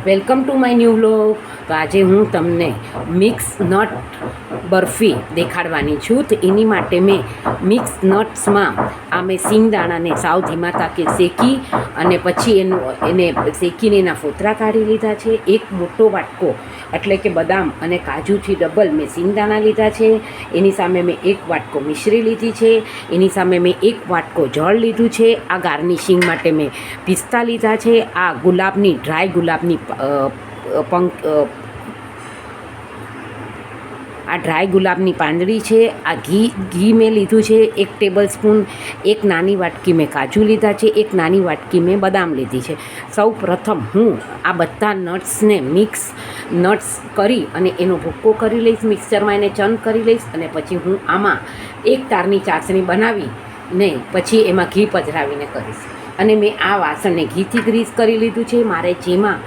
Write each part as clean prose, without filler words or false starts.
Welcome to my new vlog. તો આજે હું તમને મિક્સ નટ બરફી દેખાડવાની છું. તો એની માટે મેં મિક્સ નટ્સમાં આ મેં સિંગદાણાને સાવ ધીમા તાકે શેકી અને પછી એને શેકીને એના ફોતરા કાઢી લીધા છે. એક મોટો વાટકો એટલે કે બદામ અને કાજુથી ડબલ મેં સિંગદાણા લીધા છે. એની સામે મેં એક વાટકો મિશ્રી લીધી છે. એની સામે મેં એક વાટકો જળ લીધું છે. આ ગાર્નિશિંગ માટે મેં પિસ્તા લીધા છે. આ ગુલાબની ડ્રાય ગુલાબની આ ડ્રાય ગુલાબની પાંદડી છે. આ ઘી મેં લીધું છે 1 ટેબલ સ્પૂન. એક નાની વાટકી મેં કાજુ લીધા છે. એક નાની વાટકી મેં બદામ લીધી છે. સૌ પ્રથમ હું આ બધા નટ્સને મિક્સ નટ્સ કરી અને એનો ભૂક્કો કરી લઈશ. મિક્સરમાં એને ચર્ન કરી લઈશ અને પછી હું આમાં એક તારની ચાસણી બનાવીને પછી એમાં ઘી પધરાવીને કરીશ. અને મેં આ વાસણને ઘીથી ગ્રીસ કરી લીધું છે. મારે જેમાં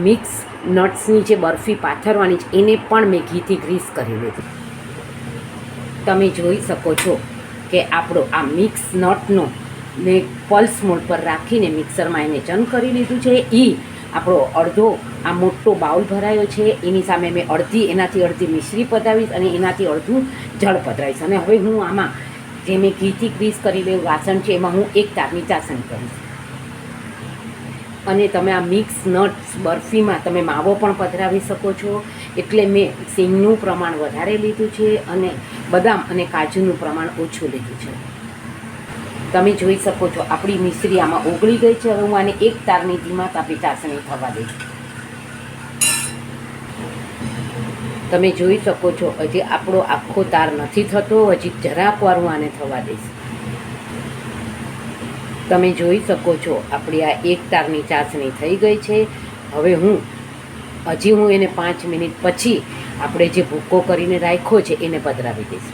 મિક્સ નટ્સની જે બરફી પાથરવાની છે એને પણ મેં ઘીથી ગ્રીસ કરી લીધું. તમે જોઈ શકો છો કે આપણો આ મિક્સ નટનો મેં પલ્સ મોડ પર રાખીને મિક્સરમાં એને ચર્ન કરી લીધું છે. આપણો અડધો આ મોટો બાઉલ ભરાયો છે. એની સામે મેં એનાથી અડધી મિશ્રી પધરાવીશ અને એનાથી અડધું જળ પધરાવીશ. અને હવે હું આમાં જે મેં ઘીથી ગ્રીસ કરી લેવું વાસણ છે એમાં હું એક તારની ચાસણી કરીશ. અને તમે આ મિક્સ નટ્સ બરફીમાં તમે માવો પણ પધરાવી શકો છો. એટલે મેં સિંગનું પ્રમાણ વધારે લીધું છે અને બદામ અને કાજુનું પ્રમાણ ઓછું લીધું છે. તમે જોઈ શકો છો આપણી મિશ્રી આમાં ઓગળી ગઈ છે. હવે હું આને એક તારની ધીમા તાપે ચાસણી થવા દઈશ. તમે જોઈ શકો છો હજી આપણો આખો તાર નથી થતો. હજી જરાક વાર હું આને થવા દઈશ. તમે જોઈ શકો છો આપણી આ એક તારની ચાસણી થઈ ગઈ છે. હવે હું એને 5 મિનિટ પછી આપણે જે ભૂક્કો કરીને રાખ્યો છે એને પધરાવી દઈશ.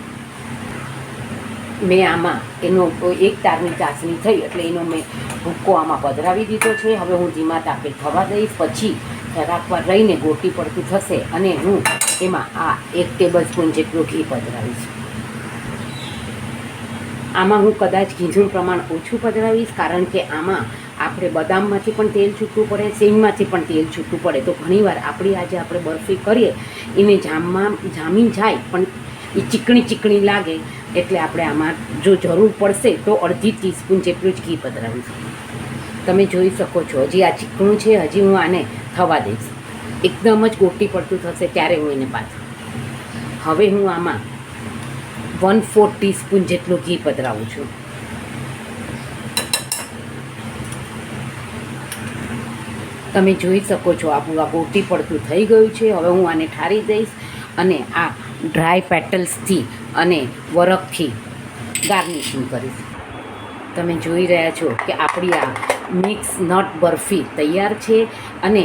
મેં આમાં એનો એક તારની ચાસણી થઈ એટલે એનો મેં ભૂક્કો આમાં પધરાવી દીધો છે. હવે હું ધીમા તાપે થવા દઈશ. પછી જરાક વાર રહીને ગોટી પડતું થશે અને હું એમાં આ 1 ટેબલ સ્પૂન જેટલું ઘી પધરાવીશ. આમાં હું કદાચ ઘીનું પ્રમાણ ઓછું પધરાવીશ કારણ કે આમાં આપણે બદામમાંથી પણ તેલ છૂટવું પડે, સિંગમાંથી પણ તેલ છૂટવું પડે. તો ઘણીવાર આજે આપણે બરફી કરીએ એને જામી જાય પણ એ ચીકણી લાગે. એટલે આપણે આમાં જો જરૂર પડશે તો અડધી ટીસ્પૂન જેટલું જ ઘી પધરાવીશું. તમે જોઈ શકો છો હજી આ ચીકણું છે. હજી હું આને થવા દઈશ. એકદમ જ ગોટી પડતું થશે ત્યારે હું એને પાછું. હવે હું આમાં 1/4 ટીસ્પૂન જેટલું ઘી પધરાવું છું. તમે જોઈ શકો છો આપણું આ ગોટી પડતું થઈ ગયું છે. હવે હું આને ઠારી દઈશ અને આ ડ્રાય પેટલ્સથી અને વરખથી ગાર્નિશિંગ કરીશ. તમે જોઈ રહ્યા છો કે આપણી આ મિક્સ નટ બરફી તૈયાર છે અને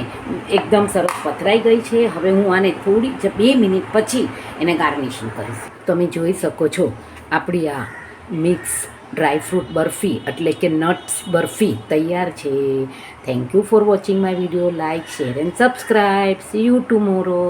એકદમ સરસ પથરાઈ ગઈ છે. હવે હું આને થોડીક 2 મિનિટ પછી એને ગાર્નિશિંગ કરીશ. તમે જોઈ શકો છો આપણી આ મિક્સ ડ્રાયફ્રૂટ બરફી એટલે કે નટ્સ બરફી તૈયાર છે. Thank you for watching my video. Like, share and subscribe. C you tomorrow.